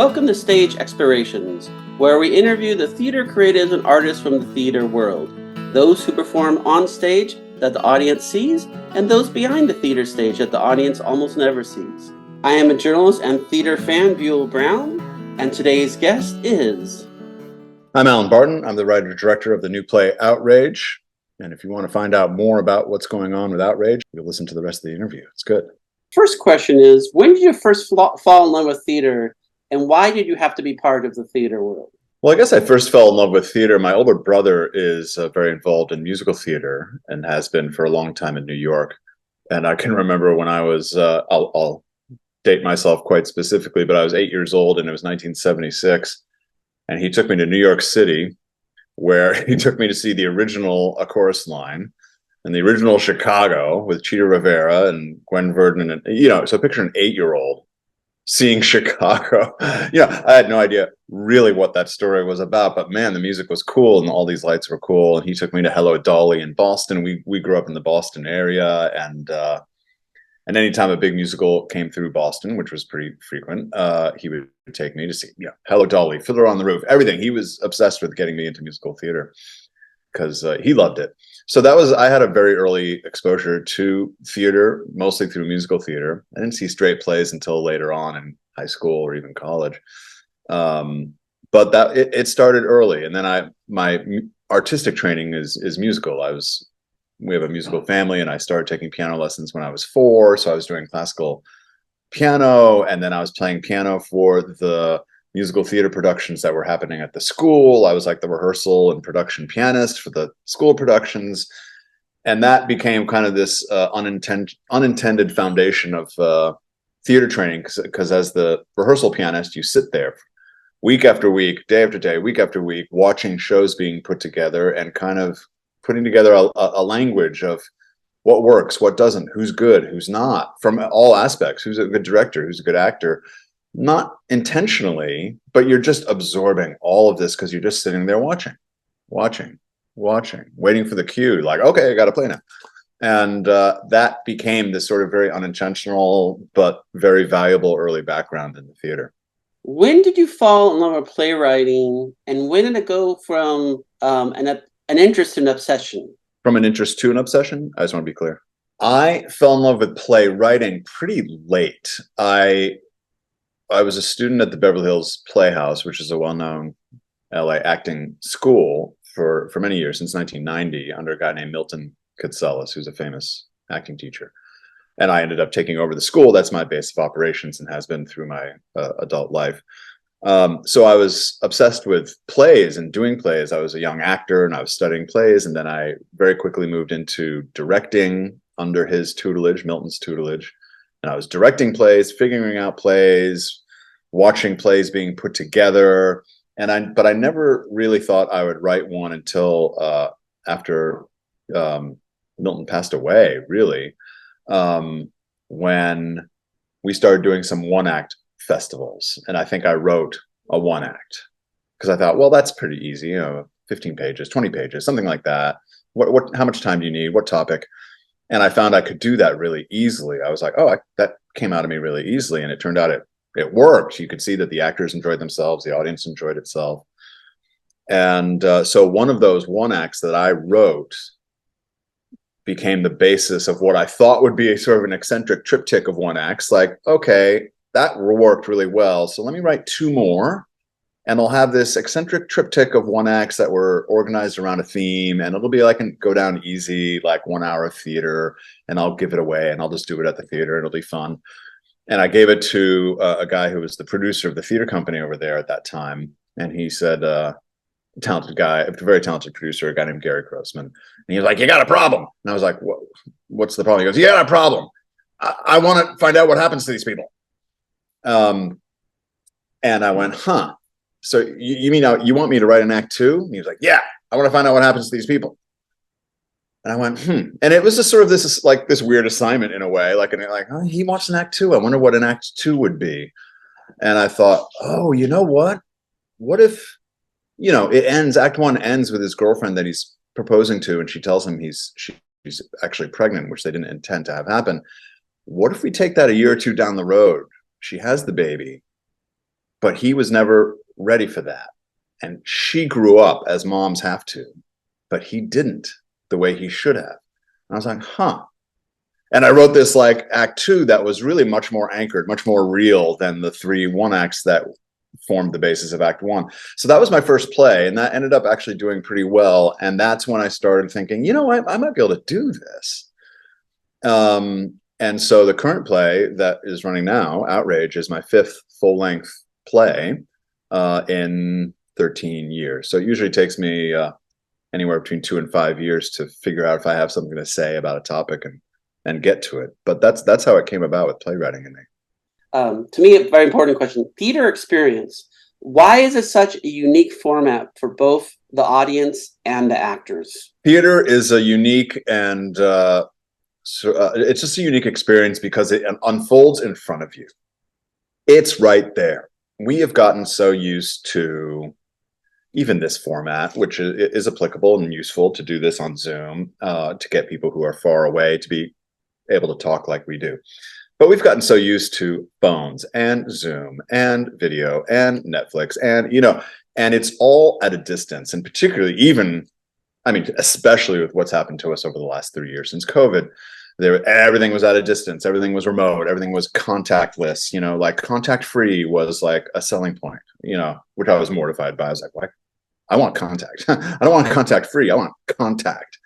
Welcome to Stage Explorations, where we interview the theater creatives and artists from the theater world, those who perform on stage that the audience sees, and those behind the theater stage that the audience almost never sees. I am a journalist and theater fan, Buell Brown, and today's guest is... I'm Alan Barton. I'm the writer-director of the new play OUTRAGE. And if you want to find out more about what's going on with OUTRAGE, you'll listen to the rest of the interview. It's good. First question is, when did you first fall in love with theater, and why did you have to be part of the theater world? Well, I guess I first fell in love with theater. My older brother is very involved in musical theater and has been for a long time in New York. And I can remember when I was, I'll date myself quite specifically, but I was 8 years old and it was 1976. And he took me to New York City, where he took me to see the original A Chorus Line and the original Chicago with Cheetah Rivera and Gwen Verdon. And, so picture an 8-year-old seeing Chicago. I had no idea really what that story was about, but man, the music was cool and all these lights were cool. And he took me to Hello Dolly in Boston. We grew up in the Boston area, and anytime a big musical came through Boston, which was pretty frequent, he would take me to see, Hello Dolly, Fiddler on the Roof, everything. He was obsessed with getting me into musical theater because he loved it. So I had a very early exposure to theater, mostly through musical theater. I didn't see straight plays until later on in high school or even college. But it started early. And then my artistic training is musical. We have a musical family, and I started taking piano lessons when I was 4. So I was doing classical piano, and then I was playing piano for the musical theater productions that were happening at the school. I was like the rehearsal and production pianist for the school productions. And that became kind of this unintended foundation of theater training, because as the rehearsal pianist, you sit there week after week, day after day, week after week, watching shows being put together and kind of putting together a language of what works, what doesn't, who's good, who's not, from all aspects, who's a good director, who's a good actor, not intentionally, but you're just absorbing all of this because you're just sitting there watching, waiting for the cue, like, okay, I got to play now. And that became this sort of very unintentional, but very valuable early background in the theater. When did you fall in love with playwriting, and when did it go from an interest to an obsession? From an interest to an obsession? I just want to be clear. I fell in love with playwriting pretty late. I was a student at the Beverly Hills Playhouse, which is a well-known LA acting school for many years, since 1990, under a guy named Milton Katselas, who's a famous acting teacher. And I ended up taking over the school. That's my base of operations and has been through my adult life. So I was obsessed with plays and doing plays. I was a young actor and I was studying plays. And then I very quickly moved into directing under his tutelage, Milton's tutelage. And I was directing plays, figuring out plays, watching plays being put together. But I never really thought I would write one until after Milton passed away, really, when we started doing some one-act festivals. And I think I wrote a one-act because I thought, well, that's pretty easy, 15 pages, 20 pages, something like that. How much time do you need? What topic? And I found I could do that really easily. I was like, that came out of me really easily. And it turned out it worked. You could see that the actors enjoyed themselves. The audience enjoyed itself. And so one of those one-acts that I wrote became the basis of what I thought would be a sort of an eccentric triptych of one-acts. Like, okay, that worked really well. So let me write 2 more. And I'll have this eccentric triptych of one-acts that were organized around a theme, and it'll be like go down easy, like 1 hour of theater, and I'll give it away, and I'll just do it at the theater, and it'll be fun. And I gave it to a guy who was the producer of the theater company over there at that time, and he said, talented guy, a very talented producer, a guy named Gary Grossman, and he was like, "You got a problem?" And I was like, "What's the problem?" He goes, "You got a problem. I want to find out what happens to these people." And I went, "Huh? So you mean you want me to write an act 2? And he was like, "Yeah, I want to find out what happens to these people." And I went, And it was just sort of this weird assignment in a way, he wants an act 2. I wonder what an act 2 would be. And I thought, you know what? What if, it ends, act 1 ends with his girlfriend that he's proposing to, and she tells him she's actually pregnant, which they didn't intend to have happen. What if we take that a year or 2 down the road? She has the baby. but he was never ready for that. And she grew up as moms have to, but he didn't the way he should have. And I was like, huh. And I wrote this like act 2 that was really much more anchored, much more real than the 3 1-acts that formed the basis of act 1. So that was my first play, and that ended up actually doing pretty well. And that's when I started thinking, you know what, I might be able to do this. And so the current play that is running now, Outrage, is my 5th full-length play in 13 years. So it usually takes me anywhere between 2 and 5 years to figure out if I have something to say about a topic and get to it. But that's how it came about with playwriting in me. To me, a very important question. Theater experience. Why is it such a unique format for both the audience and the actors? Theater is a unique and it's just a unique experience because it unfolds in front of you. It's right there. We have gotten so used to even this format, which is applicable and useful to do this on Zoom, to get people who are far away to be able to talk like we do. But we've gotten so used to phones and Zoom and video and Netflix and, and it's all at a distance. And particularly especially with what's happened to us over the last 3 years since COVID, everything was at a distance. Everything was remote. Everything was contactless, like contact free was like a selling point, which I was mortified by. I was like, why? I want contact. I don't want contact free. I want contact.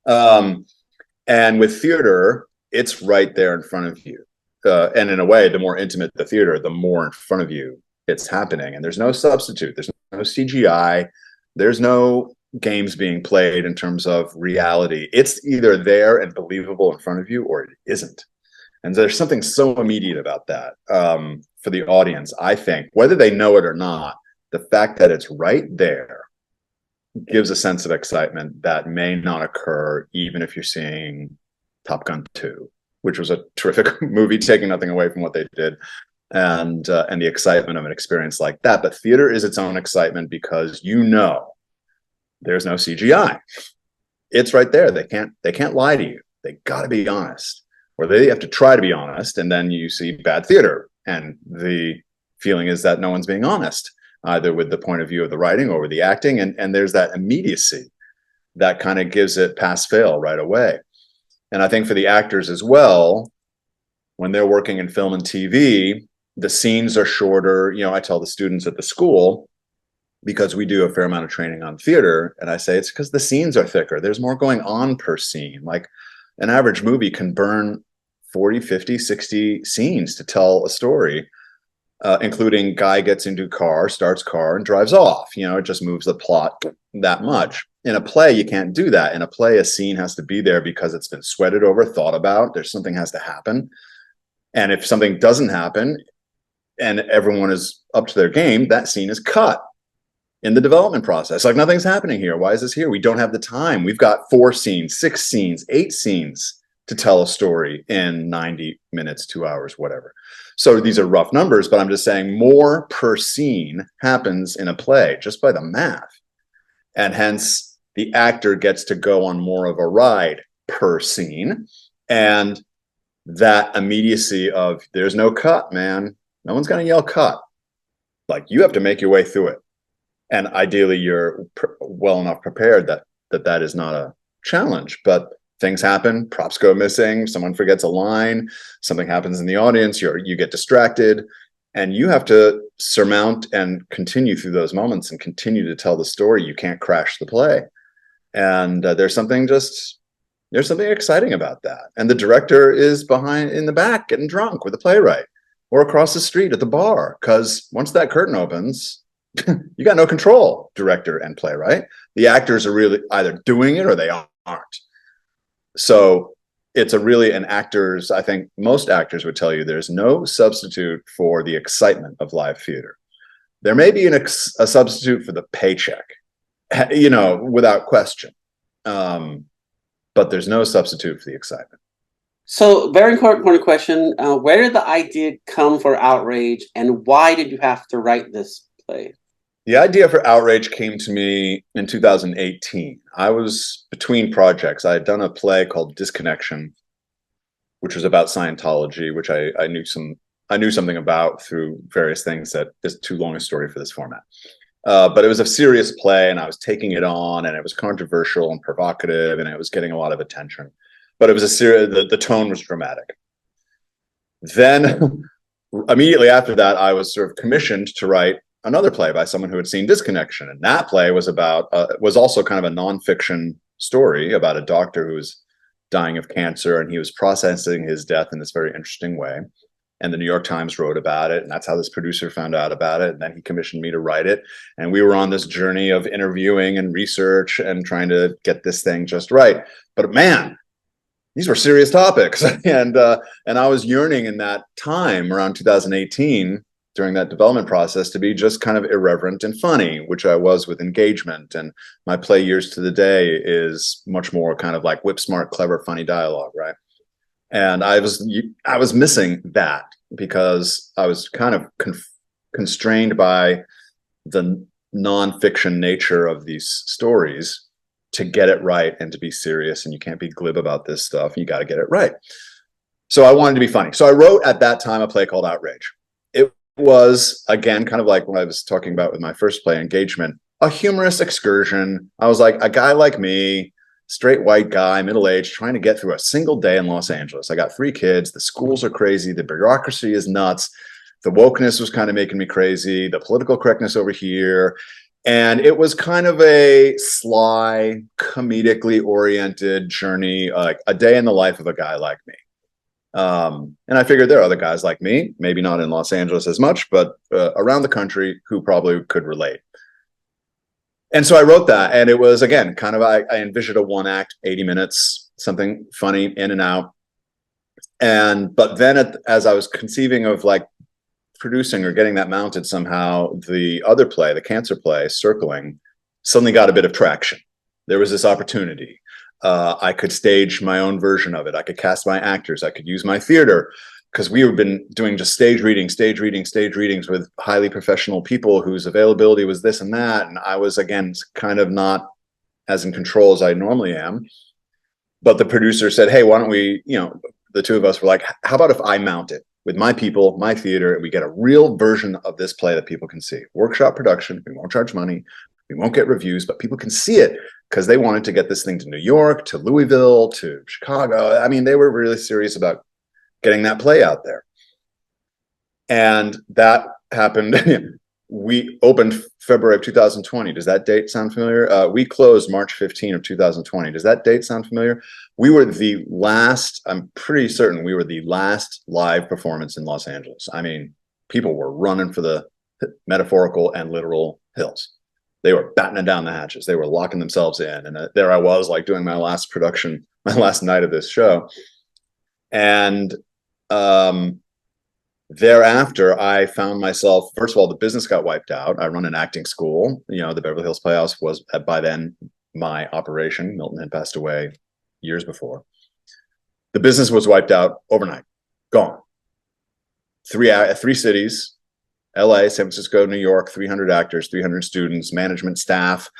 And with theater, it's right there in front of you. And in a way, the more intimate the theater, the more in front of you it's happening. And there's no substitute. There's no CGI. There's no games being played in terms of reality. It's either there and believable in front of you or it isn't. And there's something so immediate about that for the audience, I think, whether they know it or not. The fact that it's right there gives a sense of excitement that may not occur even if you're seeing Top Gun 2, which was a terrific movie, taking nothing away from what they did, and the excitement of an experience like that. But theater is its own excitement because there's no CGI. It's right there. They can't lie to you. They got to be honest, or they have to try to be honest, and then you see bad theater, and the feeling is that no one's being honest, either with the point of view of the writing or with the acting, and there's that immediacy that kind of gives it pass-fail right away. And I think for the actors as well, when they're working in film and TV, the scenes are shorter. I tell the students at the school, because we do a fair amount of training on theater, and I say it's because the scenes are thicker. There's more going on per scene. Like an average movie can burn 40, 50, 60 scenes to tell a story, including guy gets into car, starts car, and drives off. It just moves the plot that much. In a play, you can't do that. In a play, a scene has to be there because it's been sweated over, thought about. There's something has to happen. And if something doesn't happen and everyone is up to their game, that scene is cut in the development process. Like, nothing's happening here. Why is this here? We don't have the time. We've got 4 scenes, 6 scenes, 8 scenes to tell a story in 90 minutes, 2 hours, whatever. So these are rough numbers, but I'm just saying more per scene happens in a play just by the math. And hence, the actor gets to go on more of a ride per scene. And that immediacy of there's no cut, man. No one's going to yell cut. Like, you have to make your way through it. And ideally, you're well enough prepared that is not a challenge. But things happen, props go missing, someone forgets a line, something happens in the audience, you get distracted, and you have to surmount and continue through those moments and continue to tell the story. You can't crash the play. And there's something exciting about that. And the director is behind in the back getting drunk with the playwright, or across the street at the bar, because once that curtain opens, you got no control, director and playwright. The actors are really either doing it or they aren't. So it's I think most actors would tell you there's no substitute for the excitement of live theater. There may be a substitute for the paycheck, without question. But there's no substitute for the excitement. So, very important question. Where did the idea come for Outrage, and why did you have to write this play? The idea for Outrage came to me in 2018. I was between projects. I had done a play called Disconnection, which was about Scientology, which I I knew something about through various things that is too long a story for this format. But it was a serious play, and I was taking it on, and it was controversial and provocative, and it was getting a lot of attention. But it was a serious. The tone was dramatic. Then, immediately after that, I was sort of commissioned to write another play by someone who had seen Disconnection, and that play was about was also kind of a nonfiction story about a doctor who was dying of cancer, and he was processing his death in this very interesting way. And the New York Times wrote about it, and that's how this producer found out about it. And then he commissioned me to write it. And we were on this journey of interviewing and research and trying to get this thing just right. But man, these were serious topics. And I was yearning in that time around 2018 during that development process to be just kind of irreverent and funny, which I was with Engagement. And my play Years to the Day is much more kind of like whip smart, clever, funny dialogue, right? And I was missing that because I was kind of constrained by the nonfiction nature of these stories to get it right and to be serious. And you can't be glib about this stuff. You got to get it right. So I wanted to be funny. So I wrote at that time a play called Outrage. It was, again, kind of like what I was talking about with my first play, Engagement, a humorous excursion. I was like, a guy like me, straight white guy, middle-aged, trying to get through a single day in Los Angeles. I got 3 kids. The schools are crazy. The bureaucracy is nuts. The wokeness was kind of making me crazy. The political correctness over here. And it was kind of a sly, comedically oriented journey, like a day in the life of a guy like me. And I figured there are other guys like me, maybe not in Los Angeles as much, but around the country who probably could relate. And so I wrote that, and it was, again, kind of, I envisioned a 1-act, 80 minutes, something funny in and out. But then as I was conceiving of like producing or getting that mounted somehow, the other play, the cancer play, Circling, suddenly got a bit of traction. There was this opportunity. I could stage my own version of it. I could cast my actors. I could use my theater, because we have been doing just stage readings with highly professional people whose availability was this and that. And I was, again, kind of not as in control as I normally am. But the producer said, hey, why don't we, the two of us were like, how about if I mount it with my people, my theater, and we get a real version of this play that people can see. Workshop production. We won't charge money. We won't get reviews, but people can see it because they wanted to get this thing to New York, to Louisville, to Chicago. I mean, they were really serious about getting that play out there. And that happened. We opened February of 2020. Does that date sound familiar? We closed March 15 of 2020. Does that date sound familiar? We were the last, I'm pretty certain we were the last live performance in Los Angeles. I mean, people were running for the metaphorical and literal hills. They were battening down the hatches. They were locking themselves in. And there I was, like, doing my last production, my last night of this show. And thereafter, I found myself, first of all, the business got wiped out. I run an acting school. The Beverly Hills Playhouse was, by then, my operation. Milton had passed away years before. The business was wiped out overnight, gone. 3 cities, LA, San Francisco, New York, 300 actors, 300 students, management staff,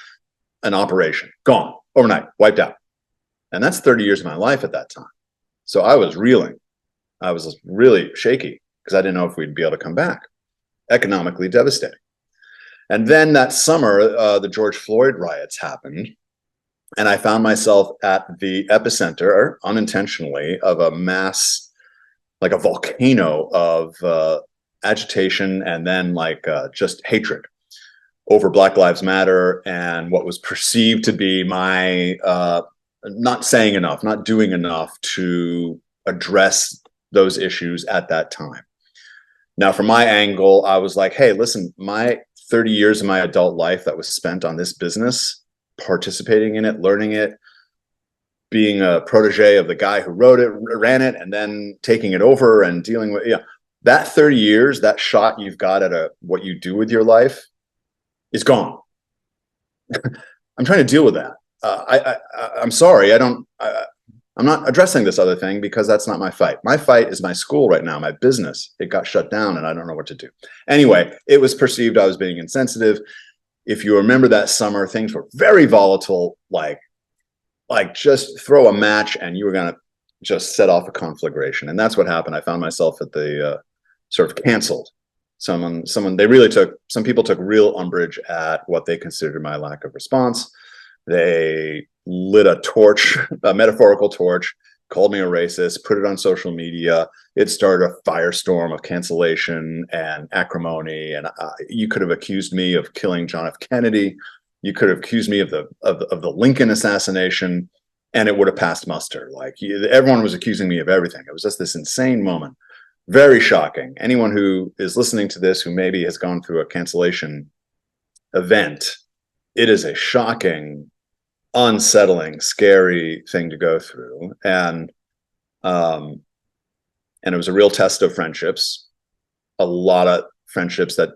an operation, gone overnight, wiped out. And that's 30 years of my life at that time. So I was reeling. I was really shaky because I didn't know if we'd be able to come back. Economically devastating. And then that summer, the George Floyd riots happened. And I found myself at the epicenter, unintentionally, of a mass, like a volcano of agitation and then just hatred over Black Lives Matter and what was perceived to be my not saying enough, not doing enough to address those issues at that time. Now, from my angle, I was like, hey, listen, my 30 years of my adult life that was spent on this business, participating in it, learning it, being a protege of the guy who wrote it, ran it, and then taking it over and dealing with, that 30 years, that shot you've got at what you do with your life is gone. I'm trying to deal with that. I'm sorry. I'm not addressing this other thing because that's not my fight. My fight is my school right now, my business. It got shut down and I don't know what to do. Anyway, it was perceived I was being insensitive. If you remember that summer, things were very volatile, like just throw a match and you were going to just set off a conflagration. And that's what happened. I found myself at the sort of canceled. Some people took real umbrage at what they considered my lack of response. They lit a torch, a metaphorical torch, called me a racist, put it on social media. It started a firestorm of cancellation and acrimony. And you could have accused me of killing John F. Kennedy. You could have accused me of the Lincoln assassination, and it would have passed muster. Like, everyone was accusing me of everything. It was just this insane moment. Very shocking. Anyone who is listening to this who maybe has gone through a cancellation event, it is a shocking, unsettling, scary thing to go through. And it was a real test of friendships. A lot of friendships that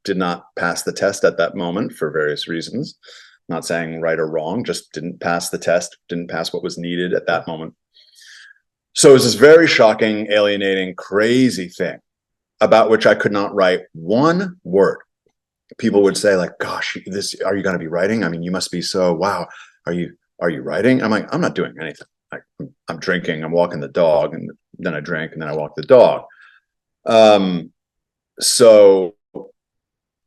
did not pass the test at that moment for various reasons. Not saying right or wrong, just didn't pass the test, didn't pass what was needed at that moment. So it was this very shocking, alienating, crazy thing about which I could not write one word. People would say, like, gosh, are you going to be writing? I mean, you must be so, wow. Are you writing? I'm like, I'm not doing anything. I'm drinking, I'm walking the dog, and then I drink, and then I walk the dog. So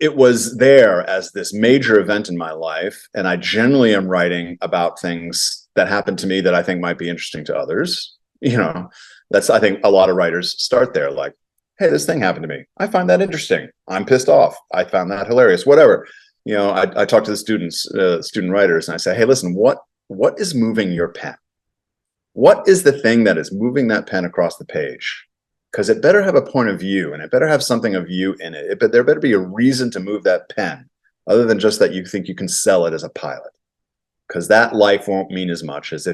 it was there as this major event in my life. And I generally am writing about things that happened to me that I think might be interesting to others. I think a lot of writers start there, like, hey, this thing happened to me. I find that interesting. I'm pissed off. I found that hilarious, whatever. I talk to the student writers, and I say, hey, listen, what is moving your pen? What is the thing that is moving that pen across the page? Because it better have a point of view, and it better have something of you in it. But there better be a reason to move that pen, other than just that you think you can sell it as a pilot. Because that life won't mean as much as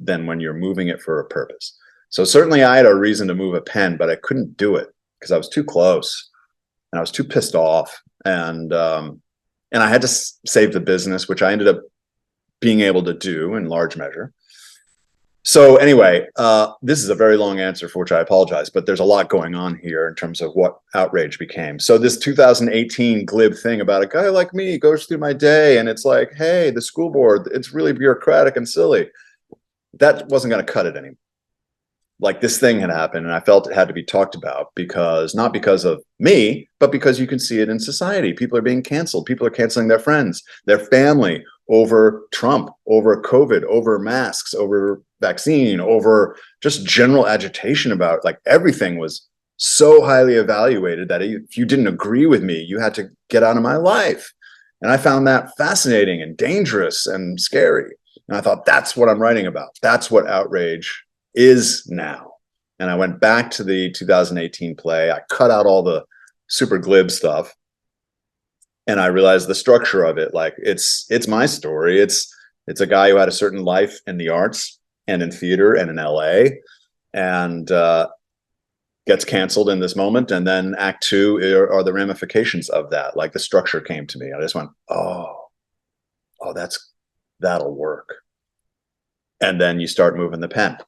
when you're moving it for a purpose. So certainly I had a reason to move a pen, but I couldn't do it because I was too close and I was too pissed off. And I had to save the business, which I ended up being able to do in large measure. So anyway, this is a very long answer for which I apologize, but there's a lot going on here in terms of what Outrage became. So this 2018 glib thing about a guy like me goes through my day and it's like, hey, the school board, it's really bureaucratic and silly. That wasn't going to cut it anymore. Like, this thing had happened and I felt it had to be talked about, because not because of me, but because you can see it in society. People are being canceled. People are canceling their friends, their family, over Trump, over COVID, over masks, over vaccine, over just general agitation about, like, everything was so highly evaluated that if you didn't agree with me, you had to get out of my life. And I found that fascinating and dangerous and scary. And I thought, that's what I'm writing about. That's what Outrage is now. And I went back to the 2018 play. I cut out all the super glib stuff. And I realized the structure of it, like, it's my story. It's a guy who had a certain life in the arts and in theater and in LA, and gets canceled in this moment. And then act two are the ramifications of that. Like, the structure came to me. I just went, oh, that'll work. And then you start moving the pen.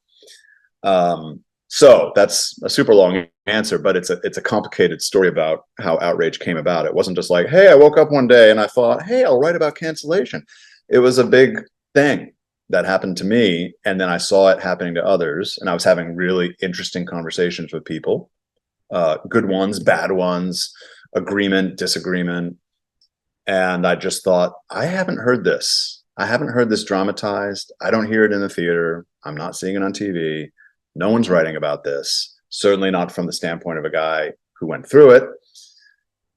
So that's a super long answer, but it's a complicated story about how Outrage came about. It wasn't just like, hey, I woke up one day and I thought, hey, I'll write about cancellation. It was a big thing that happened to me, and then I saw it happening to others, and I was having really interesting conversations with people, good ones, bad ones, agreement, disagreement. And I just thought, I haven't heard this. I haven't heard this dramatized. I don't hear it in the theater. I'm not seeing it on TV. No one's writing about this, certainly not from the standpoint of a guy who went through it.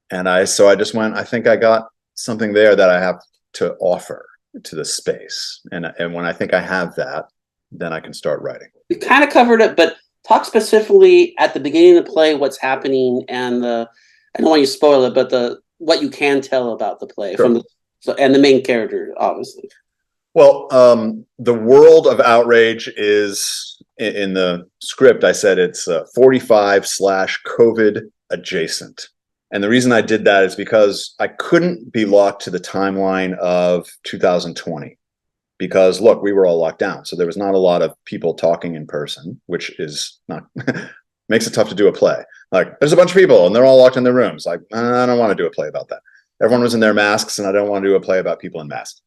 And so I just went, I think I got something there that I have to offer to the space. And when I think I have that, then I can start writing. We kind of covered it, but talk specifically at the beginning of the play, what's happening, and I don't want you to spoil it, but what you can tell about the play. Sure. And the main character, obviously. Well, the world of Outrage is, in the script, I said it's 45/COVID adjacent. And the reason I did that is because I couldn't be locked to the timeline of 2020. Because, look, we were all locked down. So there was not a lot of people talking in person, which is not makes it tough to do a play. Like, there's a bunch of people and they're all locked in their rooms. Like, I don't want to do a play about that. Everyone was in their masks, and I don't want to do a play about people in masks.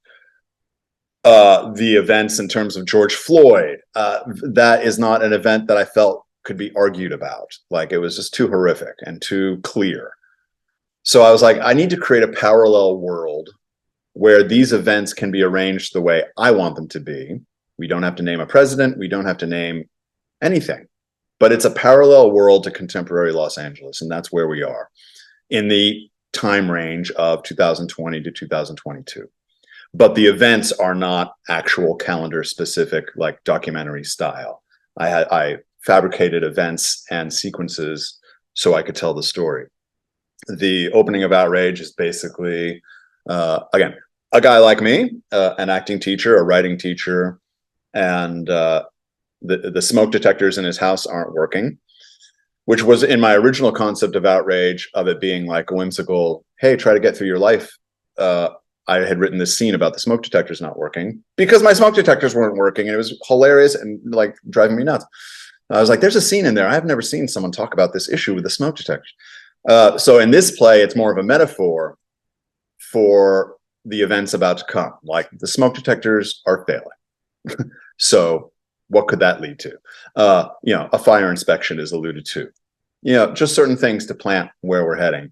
The events in terms of George Floyd, that is not an event that I felt could be argued about. Like, it was just too horrific and too clear. So I was like, I need to create a parallel world where these events can be arranged the way I want them to be. We don't have to name a president. We don't have to name anything. But it's a parallel world to contemporary Los Angeles, and that's where we are in the time range of 2020 to 2022. But the events are not actual calendar specific, like documentary style. I fabricated events and sequences so I could tell the story. The opening of Outrage is basically, again, a guy like me, an acting teacher, a writing teacher, and the smoke detectors in his house aren't working, which was in my original concept of Outrage, of it being like a whimsical, hey, try to get through your life. I had written this scene about the smoke detectors not working because my smoke detectors weren't working, and it was hilarious and like driving me nuts. I was like, there's a scene in there. I've never seen someone talk about this issue with the smoke detectors. So in this play, it's more of a metaphor for the events about to come. Like, the smoke detectors are failing. So what could that lead to? A fire inspection is alluded to. Just certain things to plant where we're heading.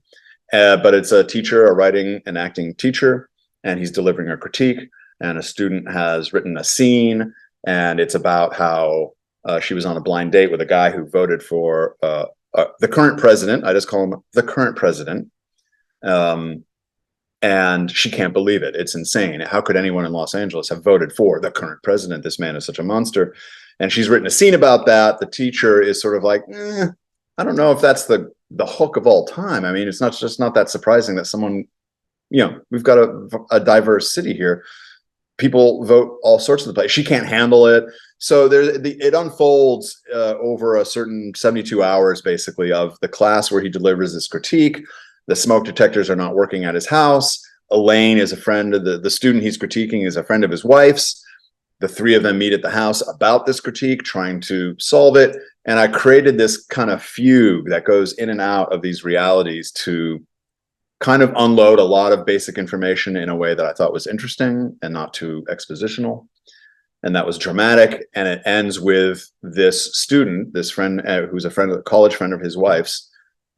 But it's a teacher, a writing and acting teacher, and he's delivering a critique, and a student has written a scene, and it's about how she was on a blind date with a guy who voted for the current president. I just call him the current president. And she can't believe it. It's insane. How could anyone in Los Angeles have voted for the current president? This man is such a monster. And she's written a scene about that. The teacher is sort of like, I don't know if that's the hook of all time. I mean, it's not that surprising that someone, we've got a diverse city here. People vote all sorts of the place. She can't handle it. So it unfolds over a certain 72 hours, basically, of the class where he delivers this critique. The smoke detectors are not working at his house. Elaine is a friend of the student he's critiquing is a friend of his wife's. The three of them meet at the house about this critique, trying to solve it. And I created this kind of fugue that goes in and out of these realities to kind of unload a lot of basic information in a way that I thought was interesting and not too expositional. And that was dramatic. And it ends with this student, this friend, who's a college friend of his wife's,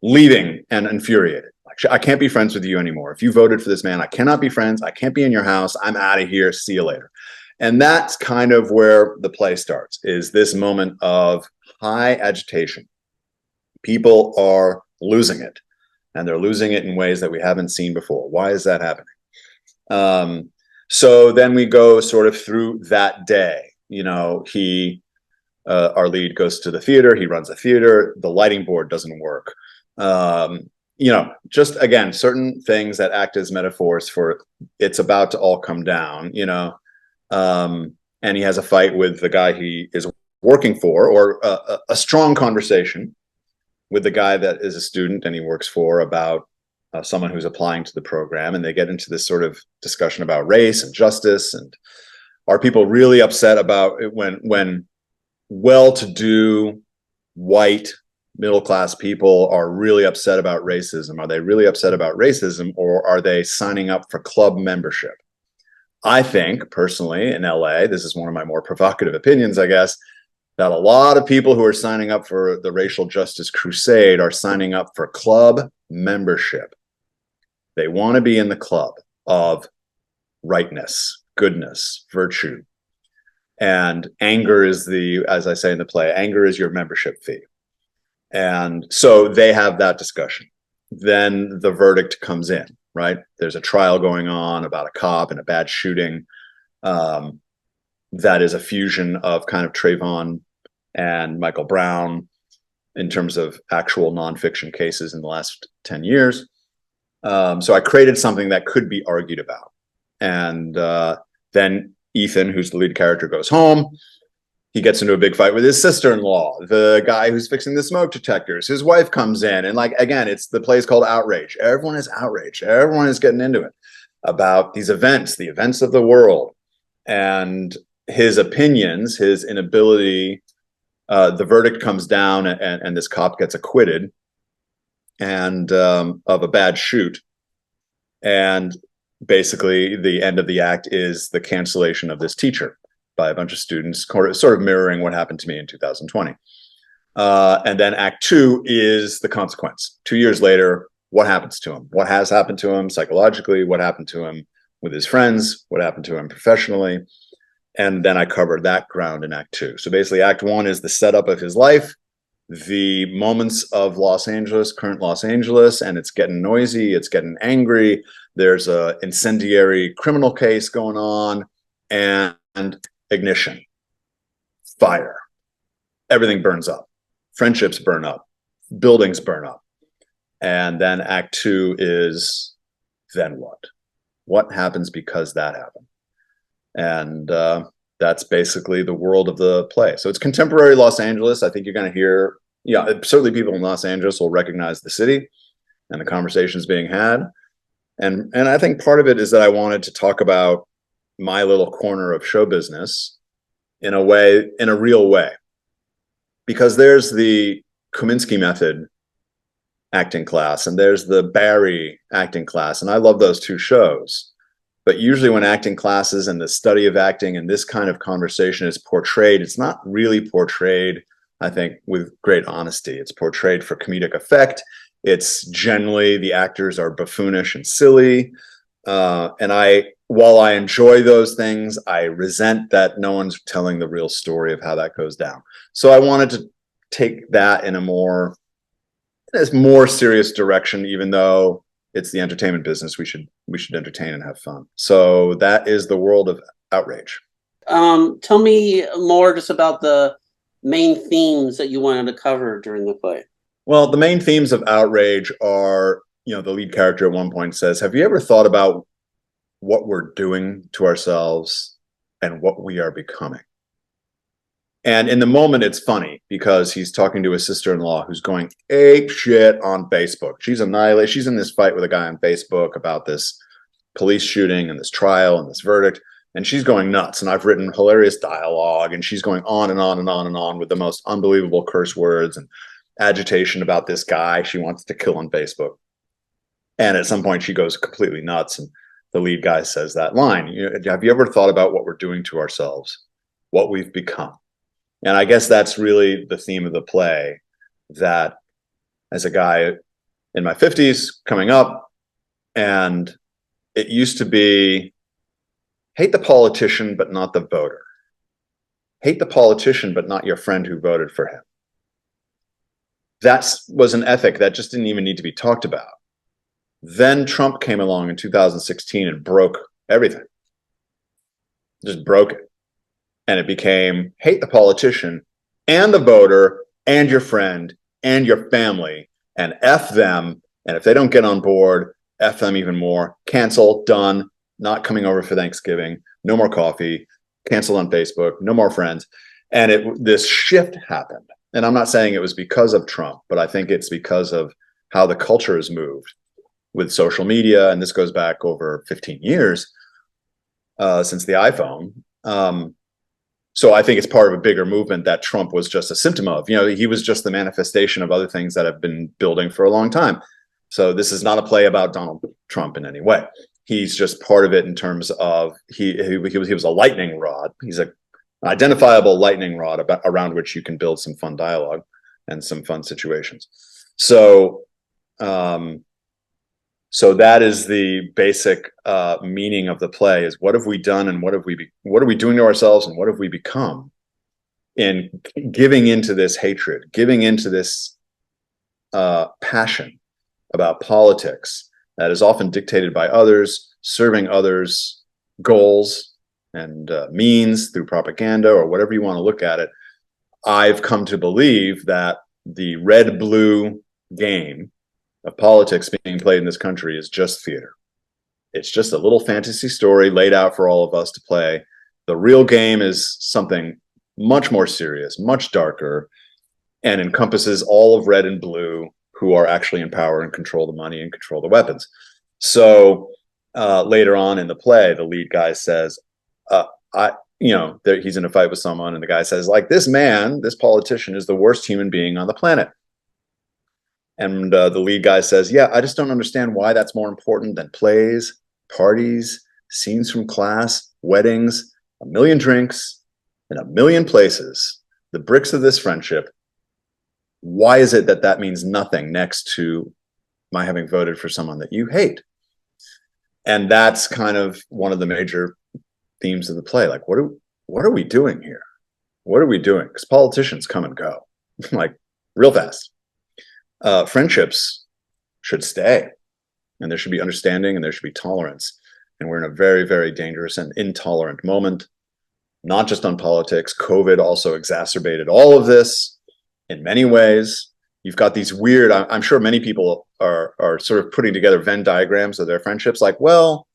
leaving and infuriated. Like, I can't be friends with you anymore. If you voted for this man, I cannot be friends. I can't be in your house. I'm out of here. See you later. And that's kind of where the play starts, is this moment of high agitation. People are losing it, and they're losing it in ways that we haven't seen before. Why is that happening? So then we go sort of through that day. Our lead goes to the theater. He runs a theater. The lighting board doesn't work. Just again, certain things that act as metaphors for it's about to all come down, and he has a fight with the guy he is working for, or a strong conversation with the guy that is a student and he works for about someone who's applying to the program. And they get into this sort of discussion about race and justice. And are people really upset about it when well-to-do white middle-class people are really upset about racism? Are they really upset about racism, or are they signing up for club membership? I think personally in LA, this is one of my more provocative opinions, I guess, that a lot of people who are signing up for the racial justice crusade are signing up for club membership. They want to be in the club of rightness, goodness, virtue. And anger is as I say in the play, anger is your membership fee. And so they have that discussion. Then the verdict comes in, right? There's a trial going on about a cop and a bad shooting. That is a fusion of kind of Trayvon and Michael Brown in terms of actual nonfiction cases in the last 10 years. So I created something that could be argued about. And then Ethan, who's the lead character, goes home. He gets into a big fight with his sister-in-law, the guy who's fixing the smoke detectors. His wife comes in, and again, the play's called Outrage. Everyone is outraged. Everyone is getting into it about these events, the events of the world, and his opinions, his inability. The verdict comes down, and this cop gets acquitted and of a bad shoot. And basically, the end of the act is the cancellation of this teacher by a bunch of students, sort of mirroring what happened to me in 2020. And then act two is the consequence. 2 years later, what happens to him? What has happened to him psychologically? What happened to him with his friends? What happened to him professionally? And then I covered that ground in act two. So basically act one is the setup of his life, the moments of Los Angeles, current Los Angeles, and it's getting noisy, it's getting angry. There's a incendiary criminal case going on, and ignition, fire. Everything burns up. Friendships burn up. Buildings burn up. And then act two is, then what? What happens because that happened? And that's basically the world of the play. So it's contemporary Los Angeles. I think you're going to hear, certainly people in Los Angeles will recognize the city and the conversations being had. And I think part of it is that I wanted to talk about my little corner of show business in a way, in a real way. Because there's the Kominsky method acting class and there's the Barry acting class. And I love those two shows. But usually when acting classes and the study of acting and this kind of conversation is portrayed, it's not really portrayed, I think, with great honesty. It's portrayed for comedic effect. It's generally the actors are buffoonish and silly. While I enjoy those things, I resent that no one's telling the real story of how that goes down. So I wanted to take that in a more serious direction, even though it's the entertainment business. We should entertain and have fun. So that is the world of Outrage. Tell me more just about the main themes that you wanted to cover during the play. Well, the main themes of Outrage are, the lead character at one point says, have you ever thought about what we're doing to ourselves and what we are becoming? And in the moment, it's funny because he's talking to his sister-in-law who's going ape shit on Facebook. She's annihilated. She's in this fight with a guy on Facebook about this police shooting and this trial and this verdict. And she's going nuts. And I've written hilarious dialogue and she's going on and on and on and on with the most unbelievable curse words and agitation about this guy she wants to kill on Facebook. And at some point she goes completely nuts. And the lead guy says that line, have you ever thought about what we're doing to ourselves, what we've become? And I guess that's really the theme of the play, that as a guy in my 50s coming up, and it used to be hate the politician, but not the voter. Hate the politician, but not your friend who voted for him. That was an ethic that just didn't even need to be talked about. Then Trump came along in 2016 and broke everything. Just broke it. And it became hate the politician and the voter and your friend and your family and F them. And if they don't get on board, F them even more. Cancel, done, not coming over for Thanksgiving, no more coffee, canceled on Facebook, no more friends. And this shift happened. And I'm not saying it was because of Trump, but I think it's because of how the culture has moved with social media. And this goes back over 15 years since the iPhone. So I think it's part of a bigger movement that Trump was just a symptom of. He was just the manifestation of other things that have been building for a long time. So this is not a play about Donald Trump in any way. He's just part of it in terms of he was a lightning rod. He's an identifiable lightning rod around which you can build some fun dialogue and some fun situations. So that is the basic meaning of the play: is what have we done and what are we doing to ourselves and what have we become in giving into this hatred, giving into this passion about politics that is often dictated by others, serving others' goals and means through propaganda or whatever you want to look at it. I've come to believe that the red-blue game of politics being played in this country is just theater. It's just a little fantasy story laid out for all of us to play. The real game is something much more serious, much darker, and encompasses all of red and blue who are actually in power and control the money and control the weapons. So later on in the play, the lead guy says, he's in a fight with someone, and the guy says, like, this man, this politician is the worst human being on the planet. And the lead guy says, yeah, I just don't understand why that's more important than plays, parties, scenes from class, weddings, a million drinks, in a million places. The bricks of this friendship why is it that that means nothing next to my having voted for someone that you hate? And that's kind of one of the major themes of the play. Like, what are we doing here? What are we doing? Because politicians come and go, like real fast. Friendships should stay, and there should be understanding, and there should be tolerance. And we're in a very, very dangerous and intolerant moment, not just on politics. COVID also exacerbated all of this in many ways. You've got these weird, I'm sure many people are sort of putting together Venn diagrams of their friendships, like, well,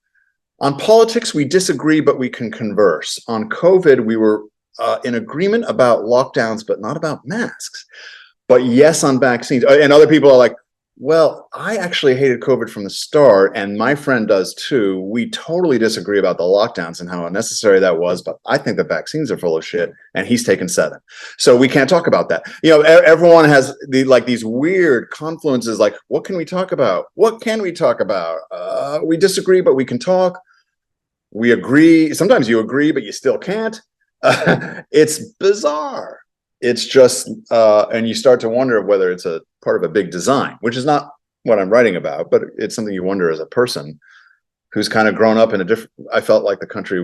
on politics, we disagree, but we can converse. On COVID, we were in agreement about lockdowns, but not about masks. But yes, on vaccines. And other people are like, well, I actually hated COVID from the start, and my friend does too. We totally disagree about the lockdowns and how unnecessary that was, but I think the vaccines are full of shit, and he's taken 7. So we can't talk about that. You know, everyone has these weird confluences, like, what can we talk about? What can we talk about? We disagree, but we can talk. We agree. Sometimes you agree, but you still can't. It's bizarre. It's just, and you start to wonder whether it's a part of a big design, which is not what I'm writing about, but it's something you wonder as a person who's kind of grown up in a different, I felt like the country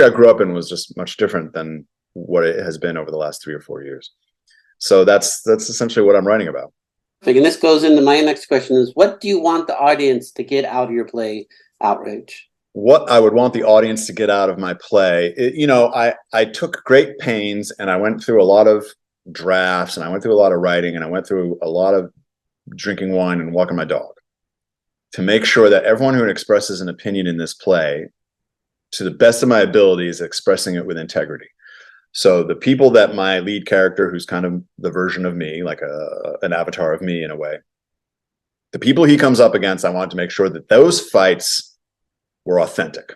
I grew up in was just much different than what it has been over the last 3 or 4 years. So that's essentially what I'm writing about. And this goes into my next question is, what do you want the audience to get out of your play, Outrage? What I would want the audience to get out of my play, I took great pains, and I went through a lot of drafts, and I went through a lot of writing, and I went through a lot of drinking wine and walking my dog to make sure that everyone who expresses an opinion in this play, to the best of my ability, is expressing it with integrity. So the people that my lead character, who's kind of the version of me, like an avatar of me in a way, the people he comes up against, I wanted to make sure that those fights were authentic,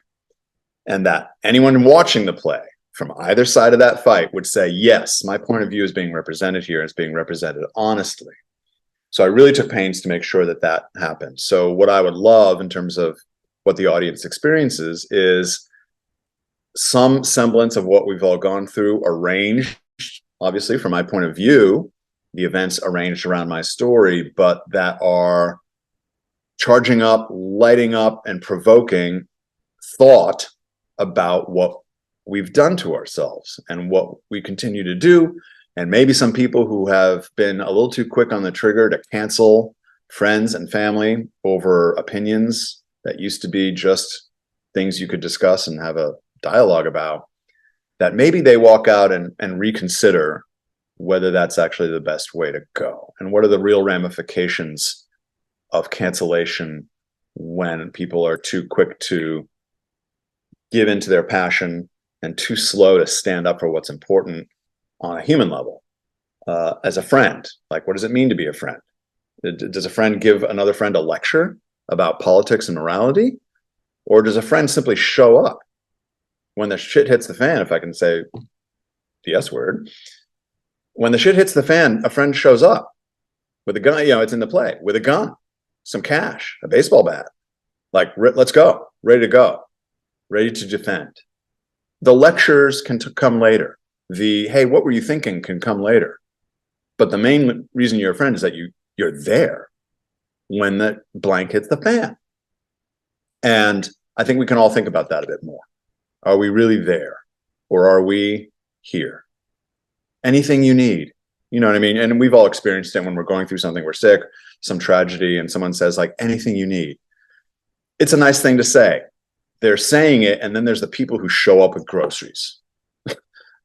and that anyone watching the play from either side of that fight would say, yes, my point of view is being represented here. It's being represented honestly. So I really took pains to make sure that that happened. So what I would love in terms of what the audience experiences is some semblance of what we've all gone through, arranged, obviously, from my point of view, the events arranged around my story, but that are charging up, lighting up, and provoking thought about what we've done to ourselves and what we continue to do. And maybe some people who have been a little too quick on the trigger to cancel friends and family over opinions that used to be just things you could discuss and have a dialogue about, that maybe they walk out and reconsider whether that's actually the best way to go. And what are the real ramifications of cancellation when people are too quick to give into their passion and too slow to stand up for what's important on a human level. As a friend, like, what does it mean to be a friend? Does a friend give another friend a lecture about politics and morality? Or does a friend simply show up when the shit hits the fan, if I can say the S word? When the shit hits the fan, a friend shows up with a gun, it's in the play, with a gun, some cash, a baseball bat, like, let's go, ready to go, ready to defend. The lectures can come later. The, hey, what were you thinking, can come later. But the main reason you're a friend is that you're there when the blank hits the fan. And I think we can all think about that a bit more. Are we really there? Or are we here? Anything you need. You know what I mean? And we've all experienced it when we're going through something, we're sick, some tragedy, and someone says, like, anything you need. It's a nice thing to say. They're saying it, and then there's the people who show up with groceries.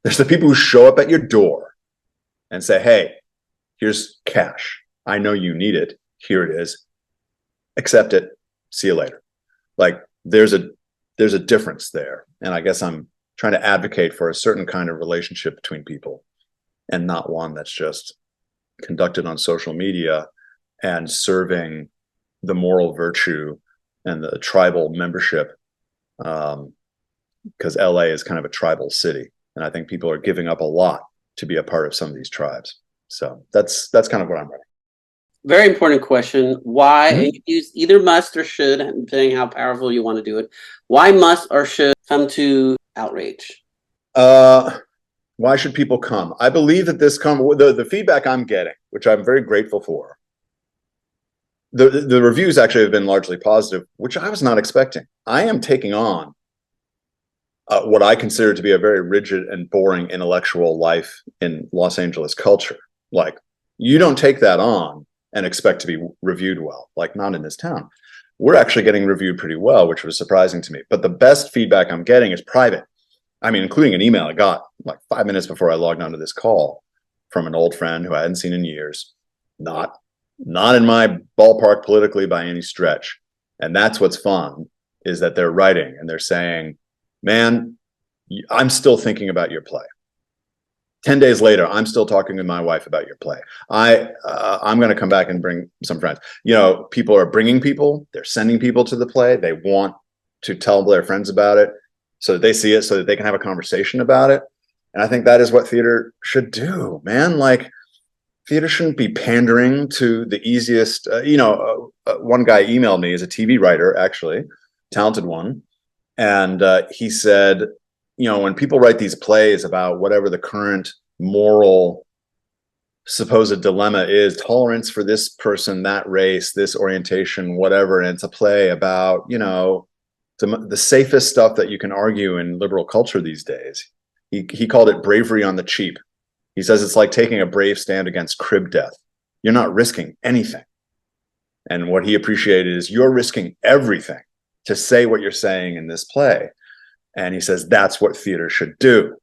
There's the people who show up at your door and say, hey, here's cash. I know you need it. Here it is. Accept it. See you later. Like, there's a difference there. And I guess I'm trying to advocate for a certain kind of relationship between people, and not one that's just conducted on social media and serving the moral virtue and the tribal membership, because LA is kind of a tribal city, and I think people are giving up a lot to be a part of some of these tribes. So that's kind of what I'm writing. Very important question. Why, and you use either must or should, depending how powerful you want to do it. Why must or should come to Outrage? Why should people come? I believe that the feedback I'm getting, which I'm very grateful for, the reviews actually have been largely positive, which I was not expecting. I am taking on what I consider to be a very rigid and boring intellectual life in Los Angeles culture. Like, you don't take that on and expect to be reviewed well, like not in this town. We're actually getting reviewed pretty well, which was surprising to me. But the best feedback I'm getting is private. I mean, including an email I got like 5 minutes before I logged onto this call from an old friend who I hadn't seen in years. Not in my ballpark politically by any stretch. And that's what's fun, is that they're writing and they're saying, man, I'm still thinking about your play. 10 days later, I'm still talking to my wife about your play. I'm going to come back and bring some friends. You know, people are bringing people. They're sending people to the play. They want to tell their friends about it so that they see it, so that they can have a conversation about it. And I think that is what theater should do, man. Like, theater shouldn't be pandering to the easiest. One guy emailed me, as a TV writer, actually, talented one. And he said, you know, when people write these plays about whatever the current moral supposed dilemma is, tolerance for this person, that race, this orientation, whatever, and it's a play about, you know, the safest stuff that you can argue in liberal culture these days. He called it bravery on the cheap. He says it's like taking a brave stand against crib death. You're not risking anything. And what he appreciated is you're risking everything to say what you're saying in this play. And he says that's what theater should do.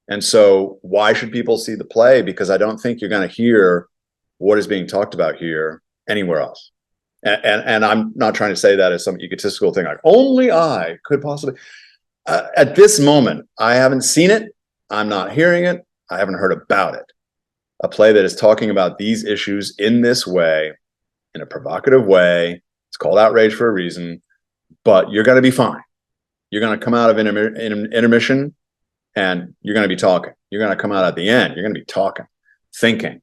And so why should people see the play? Because I don't think you're going to hear what is being talked about here anywhere else. And I'm not trying to say that as some egotistical thing, like only I could possibly. At this moment, I haven't seen it. I'm not hearing it. I haven't heard about it. A play that is talking about these issues in this way, in a provocative way. It's called Outrage for a reason, but you're going to be fine. You're going to come out of intermission and you're going to be talking. You're going to come out at the end. You're going to be talking, thinking.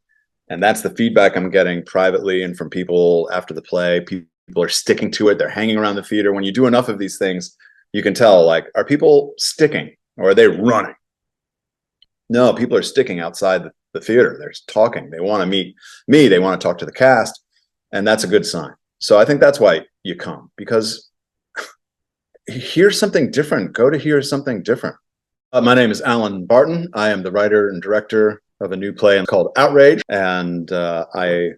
And that's the feedback I'm getting privately and from people after the play. People are sticking to it. They're hanging around the theater. When you do enough of these things, you can tell, like, are people sticking or are they running? No, people are sticking outside the theater. They're talking. They want to meet me. They want to talk to the cast. And that's a good sign. So I think that's why you come, because hear something different. Go to hear something different. My name is Alan Barton. I am the writer and director of a new play called Outrage. And I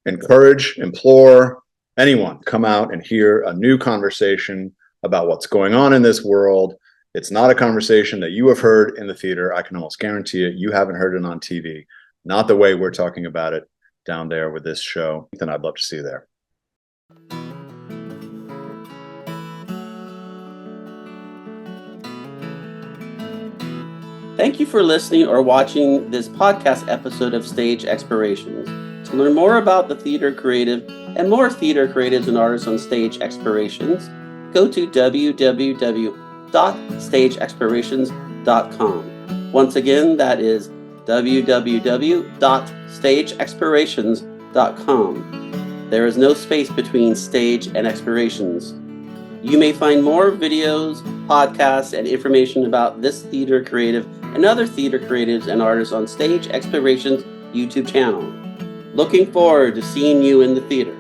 implore anyone to come out and hear a new conversation about what's going on in this world. It's not a conversation that you have heard in the theater. I can almost guarantee it. You haven't heard it on TV. Not the way we're talking about it down there with this show. Then I'd love to see you there. Thank you for listening or watching this podcast episode of Stage Explorations. To learn more about the theater creative and more theater creatives and artists on Stage Explorations, go to www.stageexplorations.com. Once again, that is www.stageexplorations.com. There is no space between stage and explorations. You may find more videos, podcasts, and information about this theater creative and other theater creatives and artists on Stage Explorations YouTube channel. Looking forward to seeing you in the theater.